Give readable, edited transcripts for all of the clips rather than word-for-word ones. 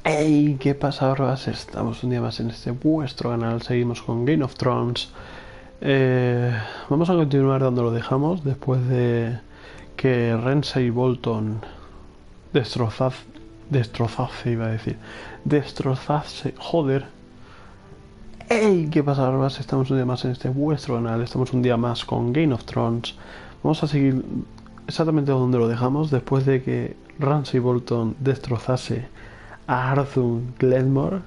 Hey, ¿qué pasa, barbas? Estamos un día más en este vuestro canal. Seguimos con Game of Thrones. Vamos a continuar donde lo dejamos después de que Ramsay Bolton destrozase, iba a decir. Destrozase. Joder. Hey, ¿qué pasa, barbas? Estamos un día más en este vuestro canal. Estamos un día más con Game of Thrones. Vamos a seguir exactamente donde lo dejamos después de que Ramsay Bolton destrozase a Arthur Glenmore,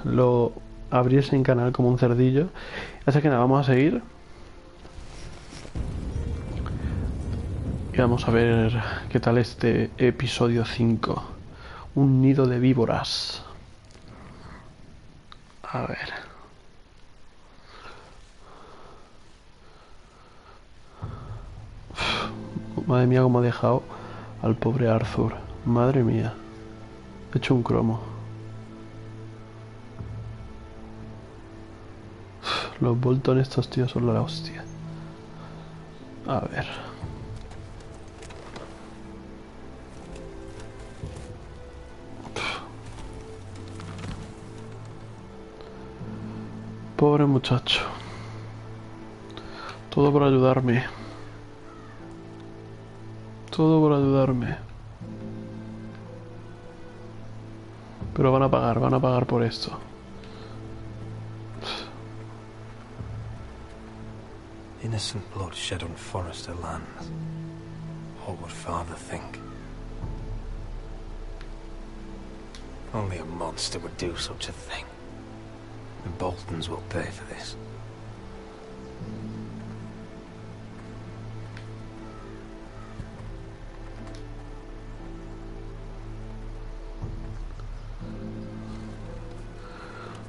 lo abriese en canal como un cerdillo. Así que nada, vamos a seguir y vamos a ver qué tal este episodio 5. Un nido de víboras. A ver. Madre mía, cómo ha dejado al pobre Arthur. Madre mía. He hecho un cromo. Los Bolton estos tíos son la hostia. A ver. Pobre muchacho. Todo por ayudarme. Todo por ayudarme. Pero van a pagar por esto. Innocent blood shed on Forester lands. What would father think? Only a monster would do such a thing. The Boltons will pay for this.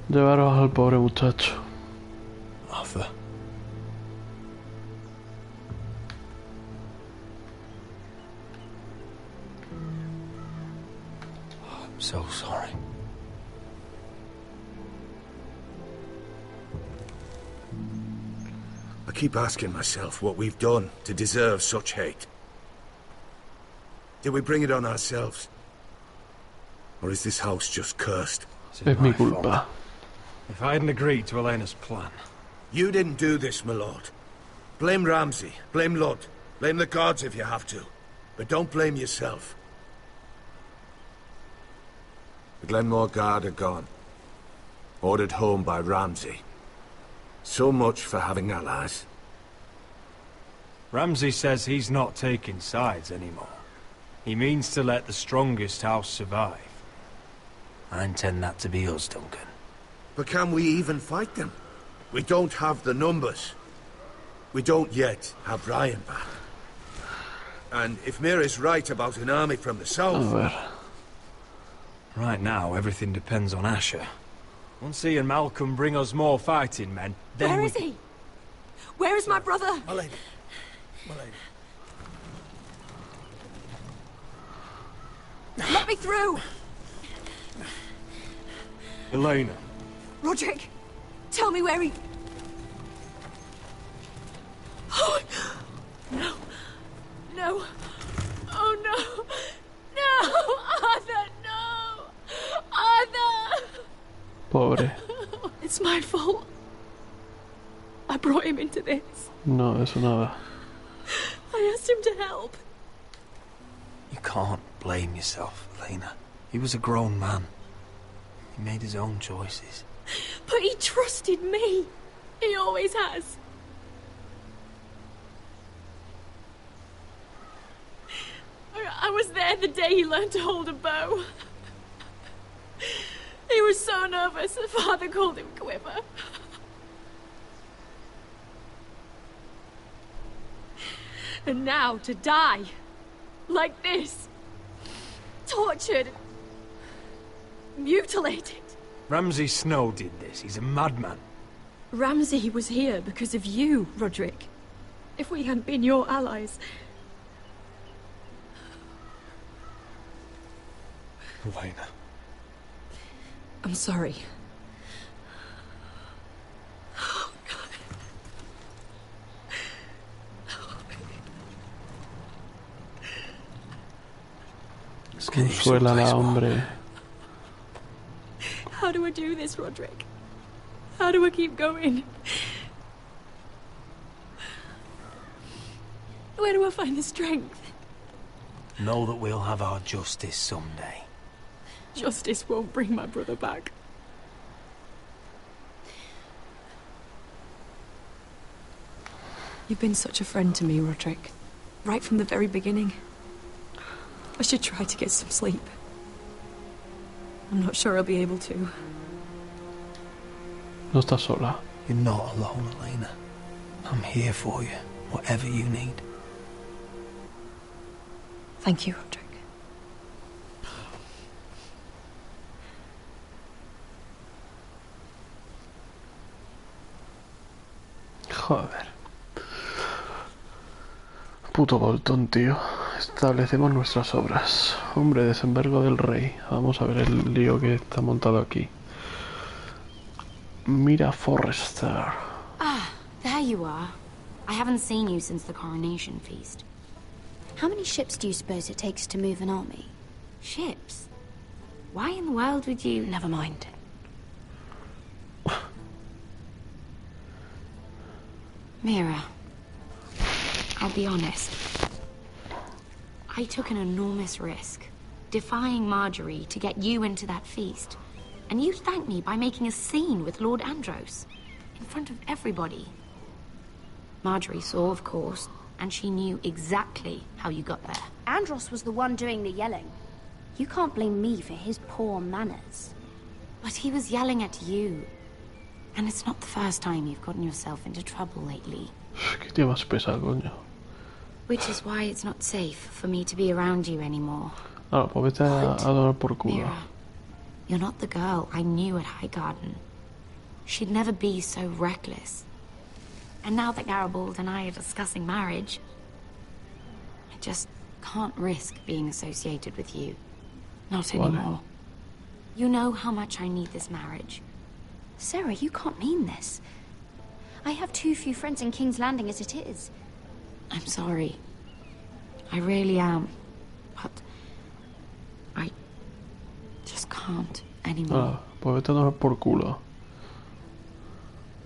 Llevaros al pobre muchacho. Arthur. I'm so sorry. I keep asking myself what we've done to deserve such hate. Did we bring it on ourselves? Or is this house just cursed? Es mi culpa. If I hadn't agreed to Elena's plan. You didn't do this, my lord. Blame Ramsay, blame Lud, blame the gods if you have to. But don't blame yourself. The Glenmore Guard are gone. Ordered home by Ramsay. So much for having allies. Ramsay says he's not taking sides anymore. He means to let the strongest house survive. I intend that to be us, Duncan. But can we even fight them? We don't have the numbers. We don't yet have Ryan back. And if Mira's right about an army from the south... Right now, everything depends on Asher. Once he and Malcolm bring us more fighting men, then Where is he? Where is my brother? My lady. My lady. Let me through! Elena. Roderick, tell me where he... Oh, no. No. Oh, no. No! Arthur, no! Arthur! Pobre. It's my fault. I brought him into this. No, eso nada. I asked him to help. You can't blame yourself, Elena. He was a grown man. He made his own choices. But he trusted me. He always has. I was there the day he learned to hold a bow. He was so nervous that Father called him Quiver. And now to die. Like this. Tortured. Mutilated. Ramsay Snow did this. He's a madman. Ramsay was here because of you, Roderick. If we hadn't been your allies... Elena. I'm sorry. Oh, Let's get you Consuélala, someplace warm. hombre. How do I do this, Roderick? How do I keep going? Where do I find the strength? Know that we'll have our justice someday. Justice won't bring my brother back. You've been such a friend to me, Roderick. Right from the very beginning. I should try to get some sleep. I'm not sure I'll be able to. No estás sola. You're not alone, Elena. I'm here for you, whatever you need. Thank you, Roderick. Joder. Puto Bolton, tío. Establecemos nuestras obras. Hombre, desembarco del rey. Vamos a ver el lío que está montado aquí. Mira Forrester. Ah, there you are. I haven't seen you since the coronation feast. How many ships do you suppose it takes to move an army? Ships? Why in the world would you... Never mind. Mira, I'll be honest. I took an enormous risk, defying Marjorie to get you into that feast. And you thanked me by making a scene with Lord Andros, in front of everybody. Marjorie saw, of course, and she knew exactly how you got there. Andros was the one doing the yelling. You can't blame me for his poor manners. But he was yelling at you. And it's not the first time you've gotten yourself into trouble lately. Qué tío más pesado, coño. Which is why it's not safe for me to be around you anymore. Ah, pues vete a dar por culo. Mira, you're not the girl I knew at Highgarden. She'd never be so reckless. And now that Garibald and I are discussing marriage, I just can't risk being associated with you. Not anymore. You know how much I need this marriage. Sarah, you can't mean this. I have too few friends in King's Landing as it is. I'm sorry. I really am. But I just can't anymore. Ah, pues vete a dar por culo.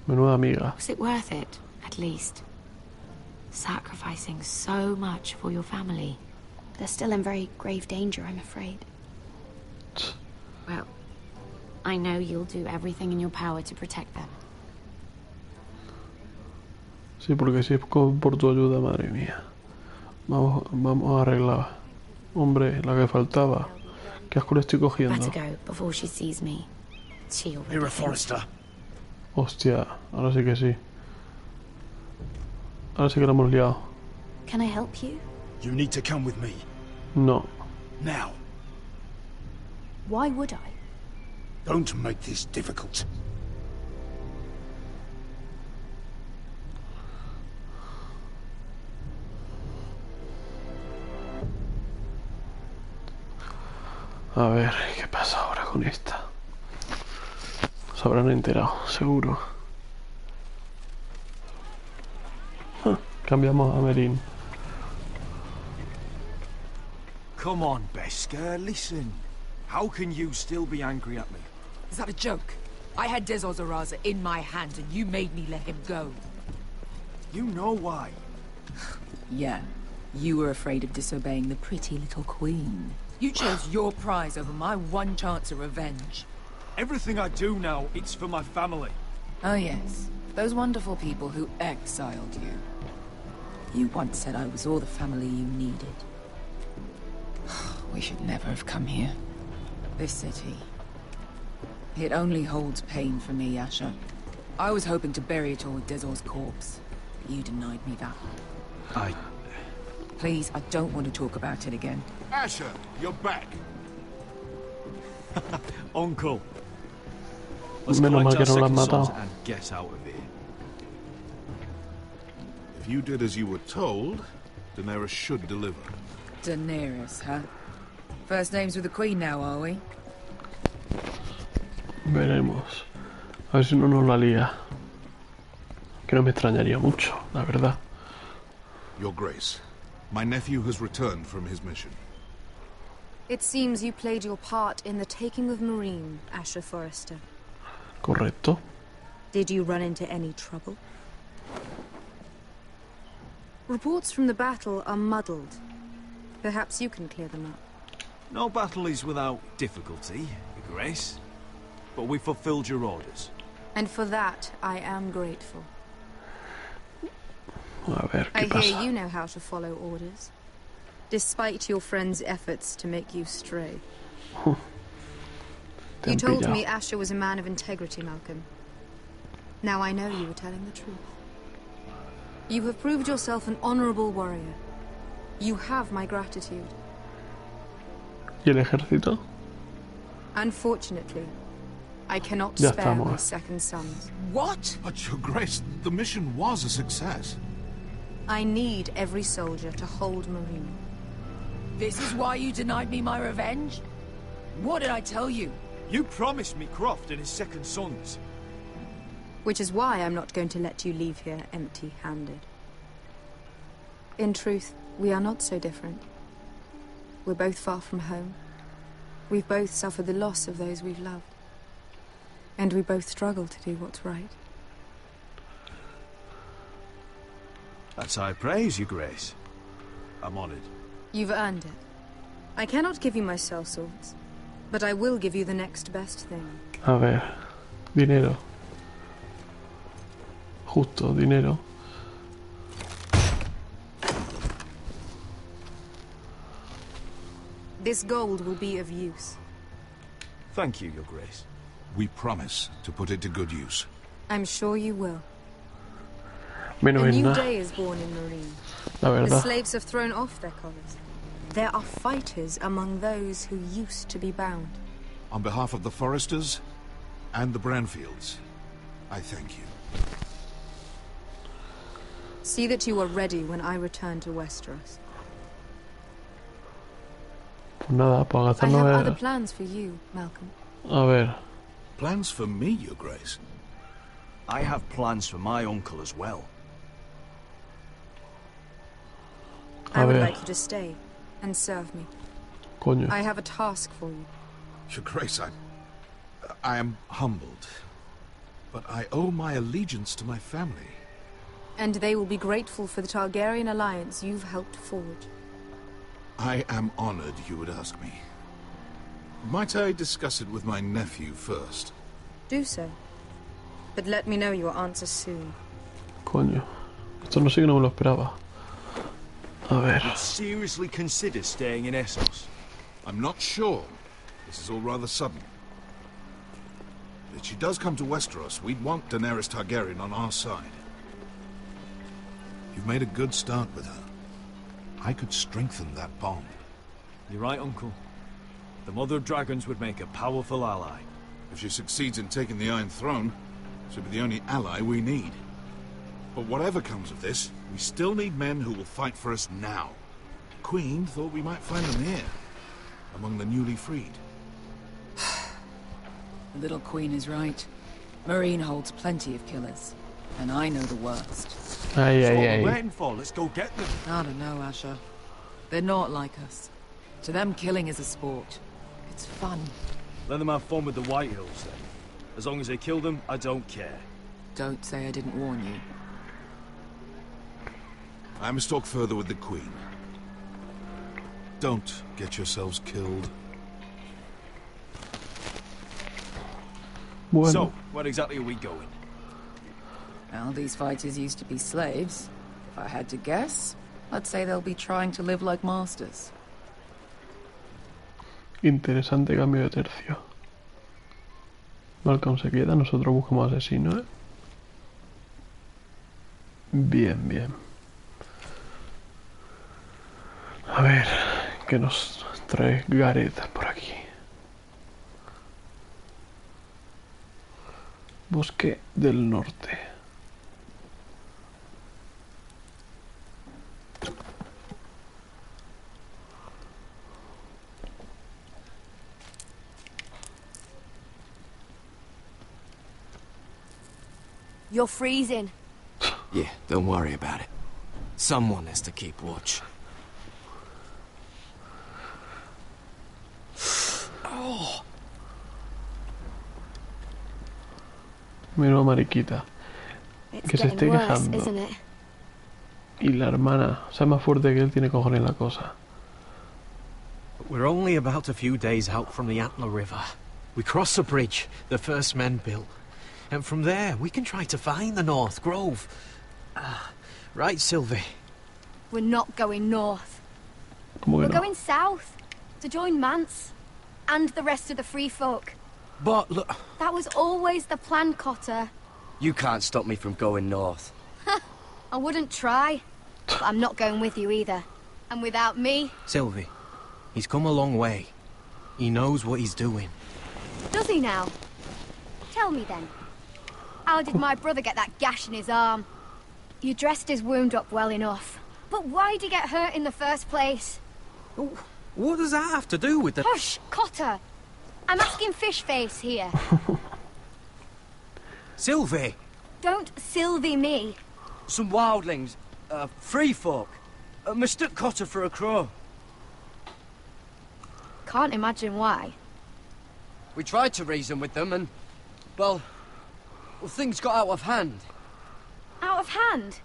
Menuda amiga. Was it worth it, at least? Sacrificing so much for your family. They're still in very grave danger, I'm afraid. Well, I know you'll do everything in your power to protect them. Sí, porque si es por tu ayuda, madre mía. Vamos a arreglar. Hombre, la que faltaba. ¿Qué asco le estoy cogiendo? Better go before she sees me. She already Mira thinks- Forrester. Hostia, ahora sí que sí. Ahora sí que la hemos liado. Can I help you? You need to come with me. No. Now. Why would I? Don't make this difficult. A ver, ¿qué pasa ahora con esta? Se habrán enterado, seguro. Ah, cambiamos a Merin. Come on, Beskar, listen. How can you still be angry at me? Is that a joke? I had Des Ozaraza in my hand and you made me let him go. You know why. Yeah, you were afraid of disobeying the pretty little queen. You chose your prize over my one chance of revenge. Everything I do now, it's for my family. Oh yes, those wonderful people who exiled you. You once said I was all the family you needed. We should never have come here. This city. It only holds pain for me, Asher. I was hoping to bury it all with Dezor's corpse, but you denied me that. Please, I don't want to talk about it again. Asher, you're back. Uncle. Let's Menos mal collect que our no la has second sons matado. and get out of here. If you did as you were told, Daenerys should deliver. Daenerys, huh? First names with the Queen now, are we? Veremos. A ver si no nos la lía. Que no me extrañaría mucho, la verdad. Your Grace, my nephew has returned from his mission. It seems you played your part in the taking of Marine, Asher Forrester. Correcto. Did you run into any trouble? Reports from the battle are muddled. Perhaps you can clear them up. No battle is without difficulty, Your Grace. But we fulfilled your orders. And for that, I am grateful. A ver, I ¿qué pasa? hear you know how to follow orders, despite your friend's efforts to make you stray. Te You han told pillado. me Asher was a man of integrity, Malcolm. Now I know you were telling the truth. You have proved yourself an honorable warrior. You have my gratitude. ¿Y el ejército? Unfortunately, I cannot Ya spare estamos. my second sons. What? But, Your Grace, the mission was a success. I need every soldier to hold Marine. This is why you denied me my revenge? What did I tell you? You promised me Croft and his second sons. Which is why I'm not going to let you leave here empty-handed. In truth, we are not so different. We're both far from home. We've both suffered the loss of those we've loved. And we both struggle to do what's right. That's high praise, Your Grace. I'm honored. You've earned it. I cannot give you my sellswords, but I will give you the next best thing. A ver. Dinero. Justo, dinero. This gold will be of use. Thank you, Your Grace. We promise to put it to good use. I'm sure you will. Menos A en new nada, day is born in Marine. la The verdad. slaves have thrown off their collars. There are fighters among those who used to be bound. On behalf of the Foresters and the Branfields, I thank you. See that you are ready when I return to Westeros. Pues nada, pues I gastarnos have el- other plans for you, Malcolm. A ver. Plans for me, Your Grace? I have plans for my uncle as well. I A would ver. like you to stay and serve me. Coño. I have a task for you. Your Grace, I am humbled. But I owe my allegiance to my family. And they will be grateful for the Targaryen alliance you've helped forge. I am honored you would ask me. Might I discuss it with my nephew first? Do so. But let me know your answer soon. Coño. Esto no sí que no me lo esperaba. A ver. Would seriously consider staying in Essos. I'm not sure. This is all rather sudden. If she does come to Westeros, we'd want Daenerys Targaryen on our side. You've made a good start with her. I could strengthen that bond. You're right, Uncle. The Mother of Dragons would make a powerful ally. If she succeeds in taking the Iron Throne, she'll be the only ally we need. But whatever comes of this, we still need men who will fight for us now. The Queen thought we might find them here, among the newly freed. The little queen is right. Marine holds plenty of killers. And I know the worst. Ay, So ay, what we're ay. waiting for, let's go get them. I don't know, Asher. They're not like us. To them, killing is a sport. It's fun. Let them have fun with the White Hills, then. As long as they kill them, I don't care. Don't say I didn't warn you. I must talk further with the Queen. Don't get yourselves killed. Bueno. So, where exactly are we going? Well, these fighters used to be slaves. If I had to guess, I'd say they'll be trying to live like masters. Interesante cambio de tercio. Malcolm se queda, nosotros buscamos asesinos, ¿eh? Bien, bien. A ver, ¿qué nos trae Gareth por aquí? Bosque del Norte. You're freezing. Yeah, don't worry about it. Someone has to keep watch. Menuda mariquita. Que se esté quejando. Y la hermana, sea más fuerte que él, tiene cojones la cosa. We're only about a few days out from the Antler River. We cross a bridge the first men built. And from there, we can try to find the North Grove. Right, Sylvie? We're not going north. We're going south. To join Mance. And the rest of the free folk. But look... That was always the plan, Cotter. You can't stop me from going north. I wouldn't try. But I'm not going with you either. And without me... Sylvie, he's come a long way. He knows what he's doing. Does he now? Tell me then. How did my brother get that gash in his arm? You dressed his wound up well enough. But why'd he get hurt in the first place? What does that have to do with the... Hush, Cotter! I'm asking Fishface here. Sylvie! Don't Sylvie me. Some wildlings, free folk, mistook Cotter for a crow. Can't imagine why. We tried to reason with them and, well, things got out of hand. Out of hand?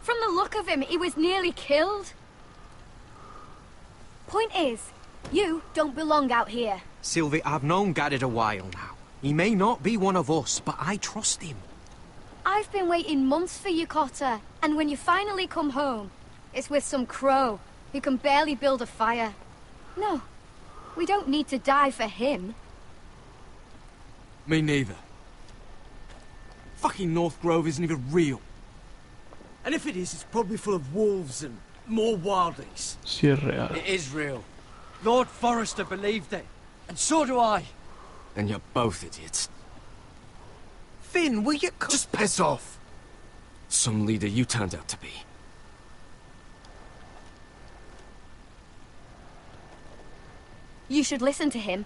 From the look of him, he was nearly killed. Point is, you don't belong out here. Sylvie, I've known Garrett a while now. He may not be one of us, but I trust him. I've been waiting months for you, Cotter. And when you finally come home, it's with some crow who can barely build a fire. No, we don't need to die for him. Me neither. Fucking North Grove isn't even real. And if it is, it's probably full of wolves and more wildlings. Sí es real. It is real. Lord Forrester believed it. And so do I. And you're both idiots. Finn, will you... Just piss off. Some leader you turned out to be. You should listen to him.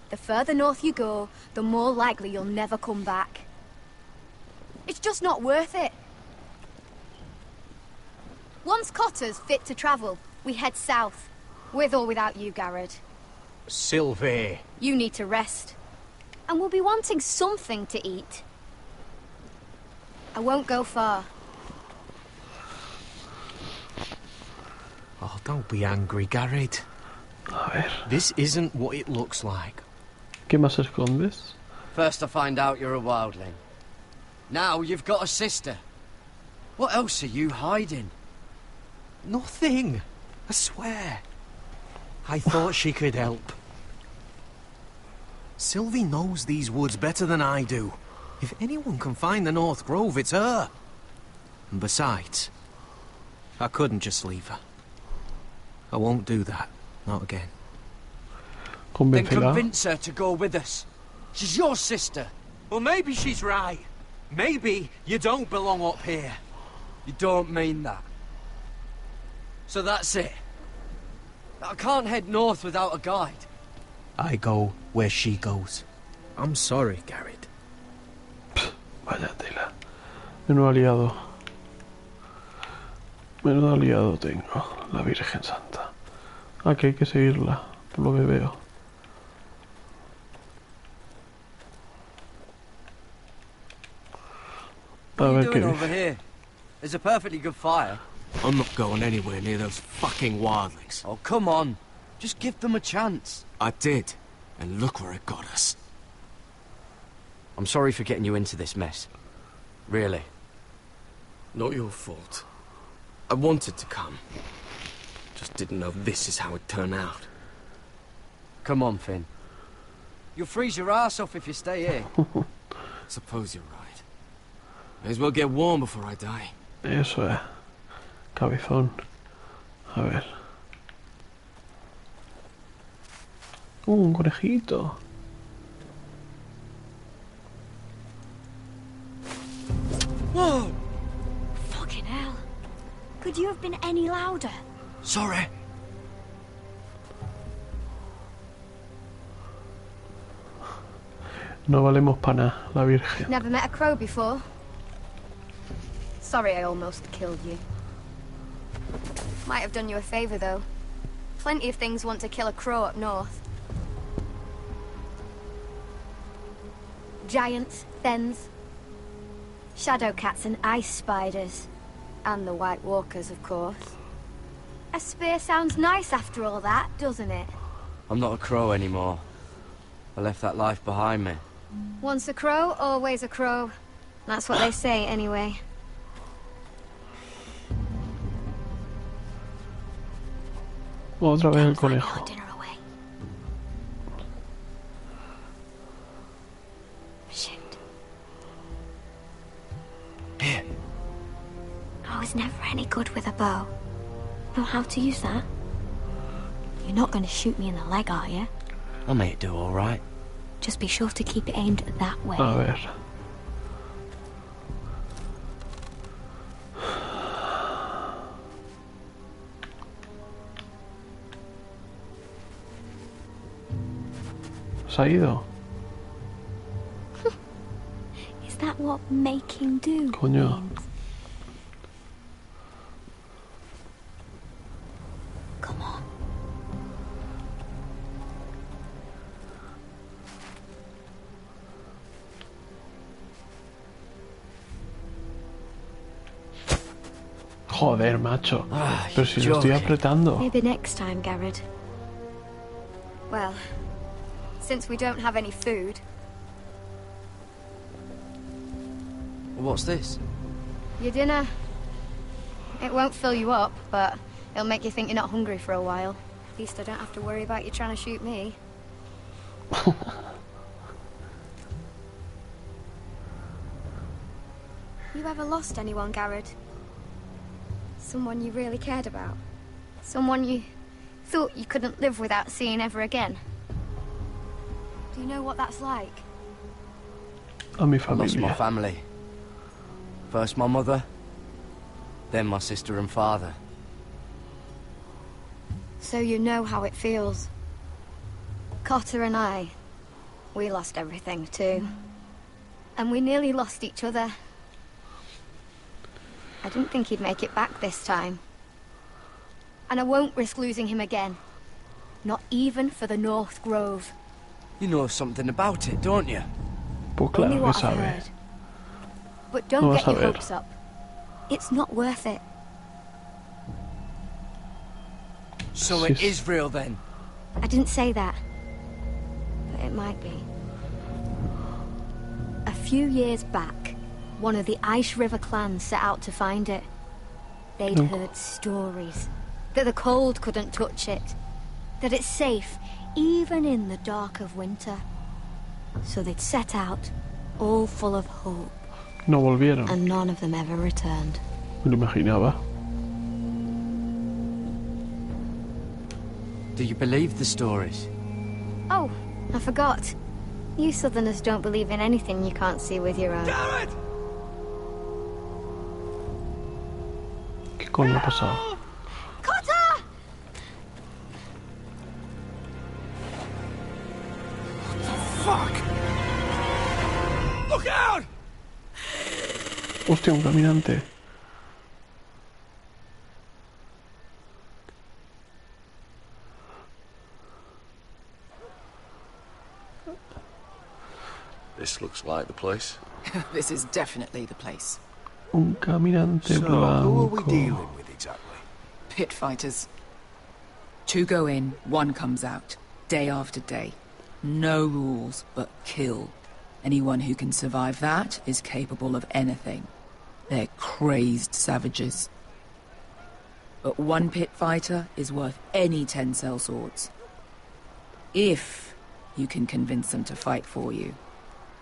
The further north you go, the more likely you'll never come back. It's just not worth it. Once Cotter's fit to travel, we head south. With or without you, Garrett. Sylvie. You need to rest. And we'll be wanting something to eat. I won't go far. Oh, don't be angry, Garrett. A ver. This isn't what it looks like. ¿Qué más escondes? First I find out you're a wildling. Now you've got a sister. What else are you hiding? Nothing. I swear. I thought she could help. Sylvie knows these woods better than I do. If anyone can find the North Grove, it's her. And besides, I couldn't just leave her. I won't do that. Not again. Then convince her to go with us. She's your sister. Well, maybe she's right. Maybe you don't belong up here. You don't mean that. So that's it. I can't head north without a guide. I go where she goes. I'm sorry, Garrett. Vaya tela. Menudo aliado. Menudo aliado tengo, la Virgen Santa. Ah, que hay que seguirla, por lo que veo. What are you doing over here? There's a perfectly good fire. I'm not going anywhere near those fucking wildlings. Oh, come on. Just give them a chance. I did. And look where it got us. I'm sorry for getting you into this mess. Really. Not your fault. I wanted to come. Just didn't know this is how it'd turn out. Come on, Finn. You'll freeze your ass off if you stay here. Suppose you're right. May as well get warm before I die. Eso es. Cabezón. A ver. Un conejito. Whoa! Fucking hell. Could you have been any louder? Sorry. No valemos para nada, la Virgen. Never met a crow before. Sorry I almost killed you. Might have done you a favor, though. Plenty of things want to kill a crow up north. giants, thens, shadow cats and ice spiders. And the White Walkers, of course. A spear sounds nice after all that, doesn't it? I'm not a crow anymore. I left that life behind me. Once a crow, always a crow. That's what they say, anyway. Otra vez el conejo. Here. I was never any good with a bow. Know how to use that? You're not going to shoot me in the leg, are you? I may do all right. Just be sure to keep it aimed that way. A ver. ¿Se ha ido? Is that what making do Coño. means? Come on. Joder, macho. Pero si lo estoy apretando. Maybe next time, Garrett. Well, since we don't have any food... What's this? Your dinner. It won't fill you up, but it'll make you think you're not hungry for a while. At least I don't have to worry about you trying to shoot me. You ever lost anyone, Garrett? Someone you really cared about? Someone you thought you couldn't live without seeing ever again? Do you know what that's like? A mi I lost my familia. family. First my mother, then my sister and father. So you know how it feels. Cotter and I, we lost everything too. And we nearly lost each other. I didn't think he'd make it back this time. And I won't risk losing him again. Not even for the North Grove. You know something about it, don't you? Pues Only claro que what I've sabe. heard. But don't No get vas a your ver. hopes up. It's not worth it. So it is real then? I didn't say that. But it might be. A few years back, one of the Ice River clans set out to find it. They'd heard stories. That the cold couldn't touch it. That it's safe, even in the dark of winter. So they'd set out, all full of hope. No volvieron. And none of them ever returned. Me lo imaginaba. Do you believe the stories? Oh, I forgot. You Southerners don't believe in anything you can't see with your eyes. Garrett! ¿Qué coño ha pasado? Cotter! Fuck! Look out! Hostia, un caminante. This looks like the place. This is definitely the place. Un caminante So, who are we blanco. dealing with exactly? Pit fighters. 2 go in, 1 comes out. Day after day. No rules, but kill. Anyone who can survive that is capable of anything. They're crazed savages. But 1 pit fighter is worth any 10 sellswords. If you can convince them to fight for you.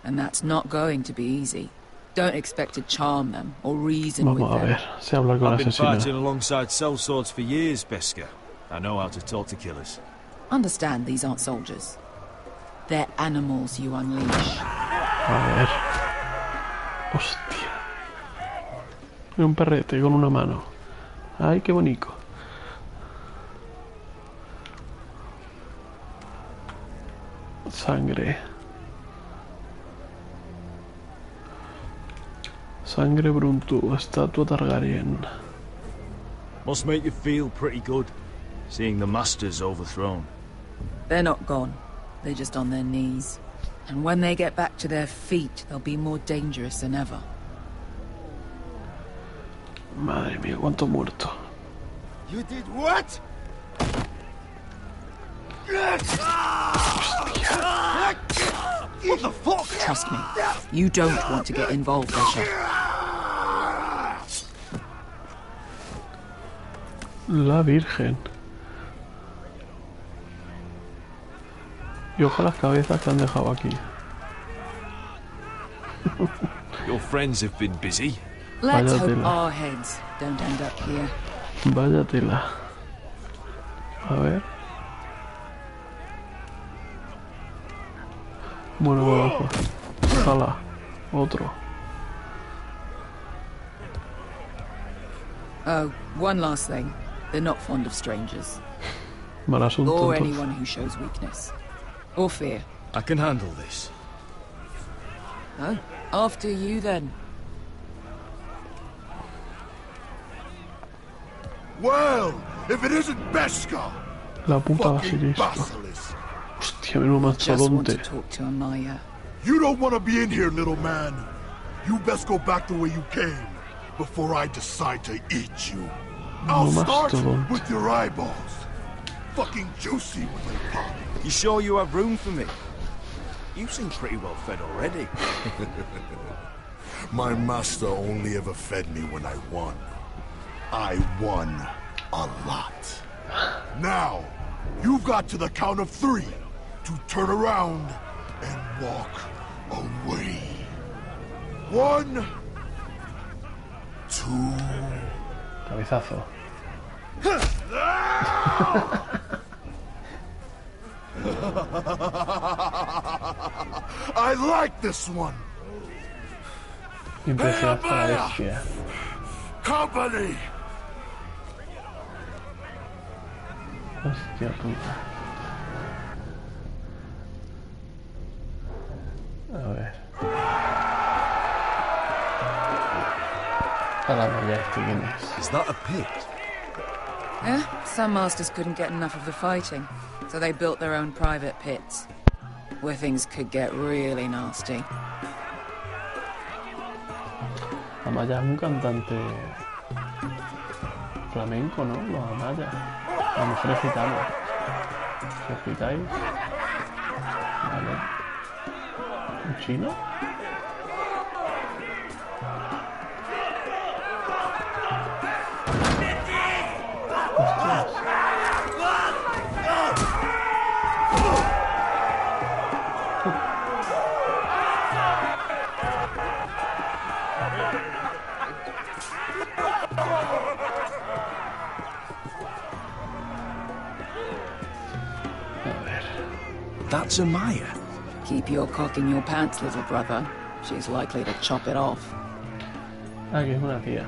And that's not going to be easy. Don't expect to charm them or reason with Vamos a them. ver, sé hablar con I've been asesina. fighting alongside sellswords for years, Beskar. I know how to talk to killers. Understand these aren't soldiers. They're animals you unleash. A ver. Hostia. Y un perrete con una mano. Ay, qué bonito. Sangre. Sangre Bruntu, estatua Targaryen. Must make you feel pretty good, seeing the masters overthrown. They're not gone. They're just on their knees. And when they get back to their feet, they'll be more dangerous than ever. Madre mía, cuánto muerto. You did what? What the fuck? Trust me, you don't want to get involved, Bishop. La Virgen. Y ojo las cabezas que han dejado aquí. Your friends have been busy. Let's Vaya hope tela. our heads don't end up here. Vaya tela. A ver. Bueno, abajo. Jala. Otro. Oh, one last thing. They're not fond of strangers. Mal asunto, Or entonces. anyone who shows weakness. Or fear. I can handle this. Oh, after you then. Well, if it isn't Beskar! La puta Fucking basilisco. basilisk. Hostia, menudo Just want to mastodonte. talk to Amaya. You don't want to be in here, little man. You best go back the way you came before I decide to eat you. I'll start mastodonte. with your eyeballs. Fucking juicy when they pop. You sure you have room for me? You seem pretty well fed already. My master only ever fed me when I won. I won a lot. Now, you've got to the count of 3 to turn around and walk away. 1, 2. Cabezazo. I like this one. Impresionaste a la bestia. Company. Hostia puta. A ver. Ahora ya este quién es. Is that a pit? Some masters couldn't get enough of the fighting, so they built their own private pits, where things could get really nasty. Amaya es un cantante flamenco, ¿no? Los Amaya. A lo mejor es gitano. ¿Si os fijáis? Vale. ¿Un chino? Hostias. That's Amaya. Keep your cock in your pants, little brother. She's likely to chop it off. Ah, que es una tía.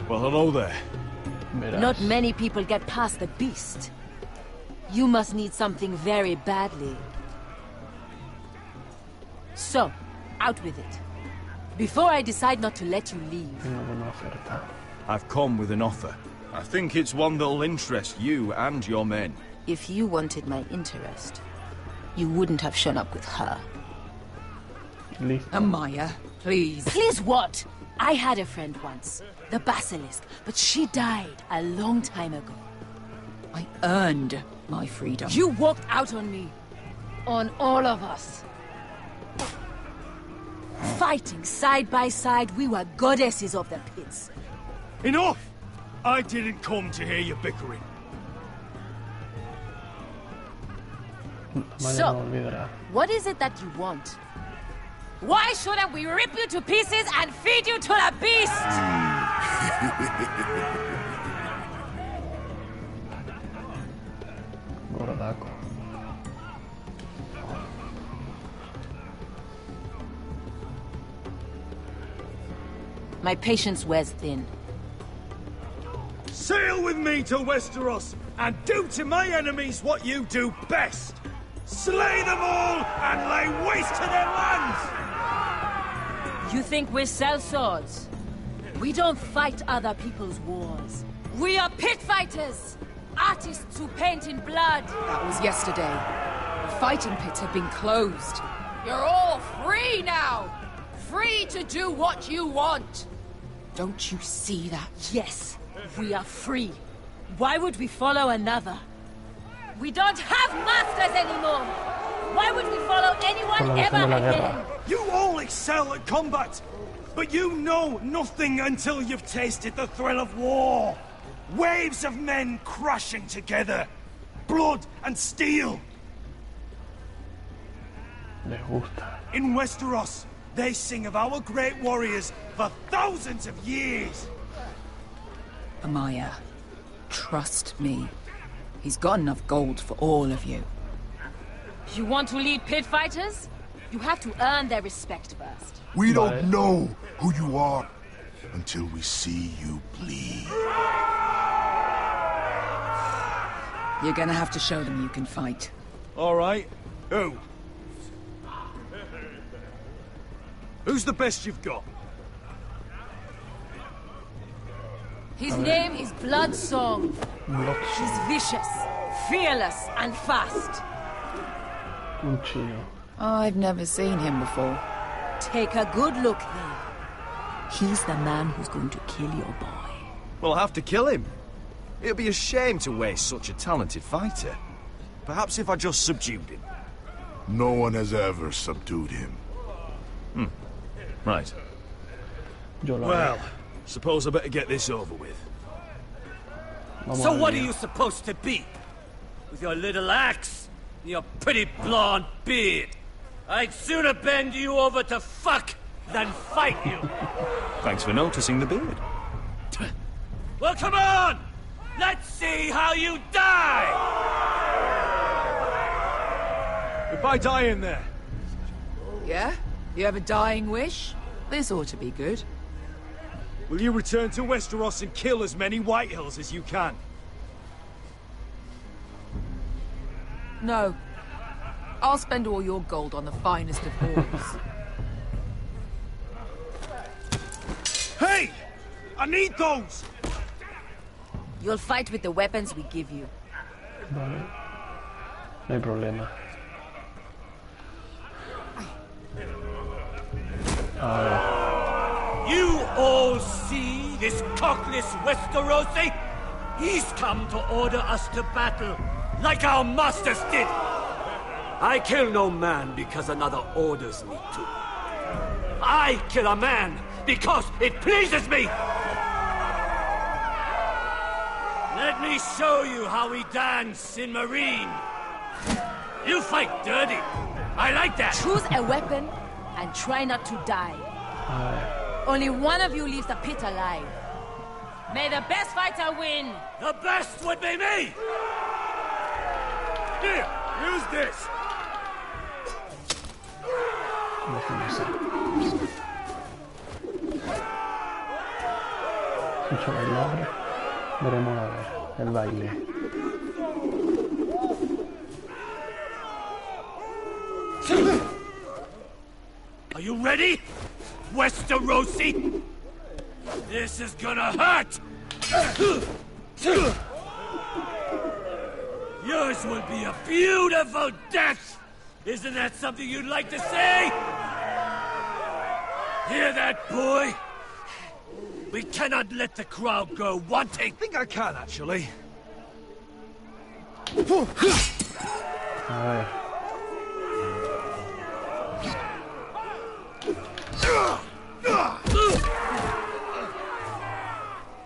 Well, hello there. Verás. Not many people get past the beast. You must need something very badly. So, out with it. Before I decide not to let you leave. Una buena oferta. I've come with an offer. I think it's one that'll interest you and your men. If you wanted my interest, you wouldn't have shown up with her. Listo. Amaya, please. Please what? I had a friend once, the Basilisk, but she died a long time ago. I earned my freedom. You walked out on me. On all of us. Fighting side by side, we were goddesses of the pits. Enough! I didn't come to hear you bickering. Amaya So, no olvidará. what is it that you want? Why shouldn't we rip you to pieces and feed you to the beast? Gordaco. My patience wears thin. Sail with me to Westeros and do to my enemies what you do best. Slay them all and lay waste to their lands! You think we sell swords? We don't fight other people's wars. We are pit fighters! Artists who paint in blood! That was yesterday. The fighting pits have been closed. You're all free now! Free to do what you want! Don't you see that? Yes, we are free. Why would we follow another? We don't have masters anymore! Why would we follow anyone ever again? You all excel at combat, but you know nothing until you've tasted the thrill of war. Waves of men crashing together. Blood and steel. Le gusta. In Westeros, they sing of our great warriors for thousands of years. Amaya, trust me. He's got enough gold for all of you. You want to lead pit fighters? You have to earn their respect first. We don't know who you are until we see you bleed. You're gonna have to show them you can fight. All right. Who? Who's the best you've got? His name is Bloodsong. He's vicious, fearless, and fast. Un chino. I've never seen him before. Take a good look then. He's the man who's going to kill your boy. We'll have to kill him. It'd be a shame to waste such a talented fighter. Perhaps if I just subdued him. No one has ever subdued him. Right. Well, suppose I better get this over with. So what are you supposed to be? With your little axe and your pretty blonde beard? I'd sooner bend you over to fuck than fight you. Thanks for noticing the beard. Well, come on! Let's see how you die! Goodbye dying there. Yeah? You have a dying wish? This ought to be good. Will you return to Westeros and kill as many Whitehills as you can? No. I'll spend all your gold on the finest of halls. Hey! I need those! You'll fight with the weapons we give you. Vale. No hay problema. You all see this cockless Westerosi? He's come to order us to battle, like our masters did. I kill no man because another orders me to. I kill a man because it pleases me. Let me show you how we dance in Marine. You fight dirty. I like that. Choose a weapon and try not to die. Only one of you leaves the pit alive. May the best fighter win. The best would be me. Here, use this. Escucho bailar. Veremos a ver el baile. Are you ready, Westerosi? This is gonna hurt! Yours will be a beautiful death! Isn't that something you'd like to say? Hear that, boy? We cannot let the crowd go wanting! I think I can, actually. A ver.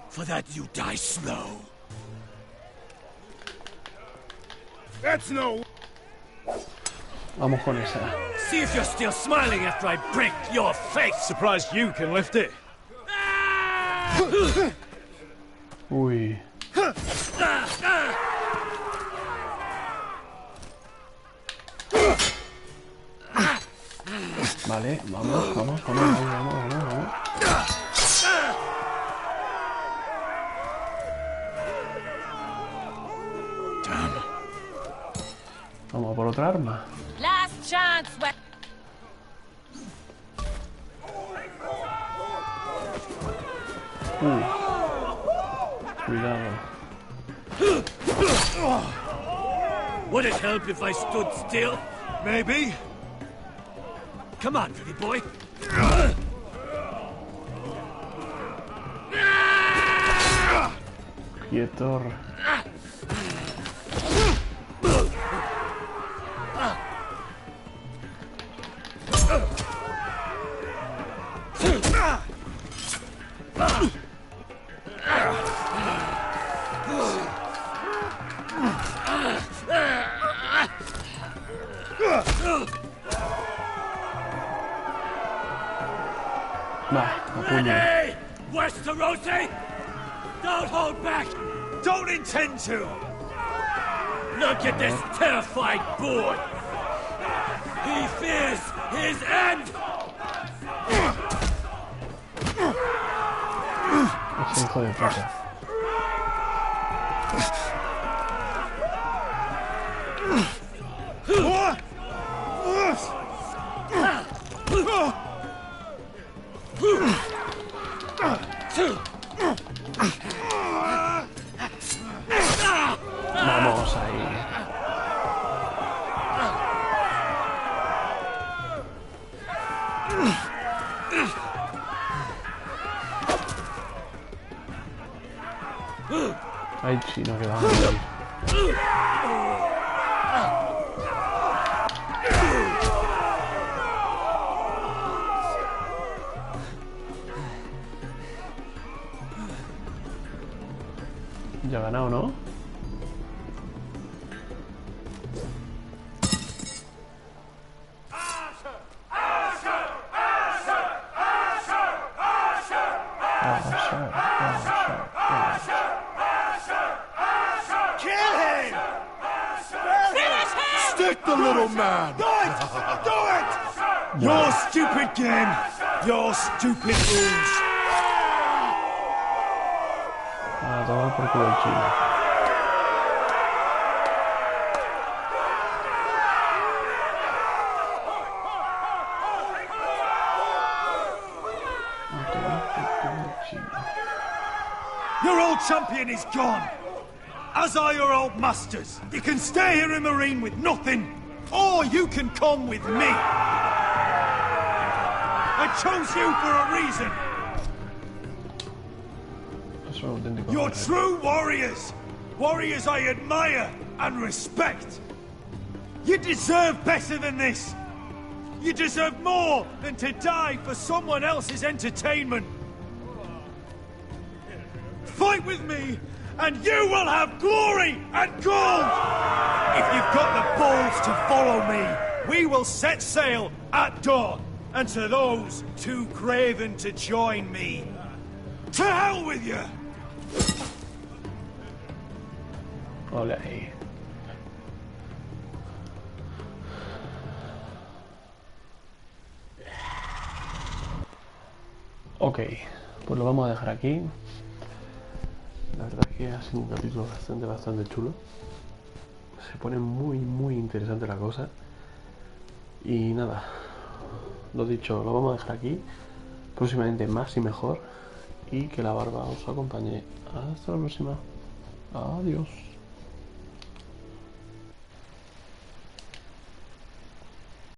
For that you die slow. That's no... Vamos con esa. See if you're still smiling after I break your face! Surprised you can lift it. Uy. Vale, vamos. Damn. Vamos por otra arma. Last chance, cuidado. Would it help if I stood still? Maybe. Come on, pretty boy. Quietor. Ready! Westerosi! Don't hold back! Don't intend to! Look at this terrified boy! He fears his end! Ese hijo de puta. Vamos ahí. Ay, chino, que vamos a ir. Ya ha ganado, ¿no? Kill him! Finish him! Stick the little man! Do it! Do it! Your stupid game! Your stupid rules! A tomar por culo el chino. Your old champion is gone! As are your old masters. You can stay here in Marine with nothing, or you can come with me. I chose you for a reason. You're true warriors. Warriors I admire and respect. You deserve better than this. You deserve more than to die for someone else's entertainment. Fight with me, and you will have glory and gold! If you've got the balls to follow me, we will set sail at dawn. And to those too craven to join me, to hell with you! Ole ahí. Ok, pues lo vamos a dejar aquí. La verdad es que ha sido un capítulo bastante chulo. Se pone muy interesante la cosa. Y nada, lo dicho, lo vamos a dejar aquí. Próximamente más y mejor. Y que la barba os acompañe. Hasta la próxima. Adiós.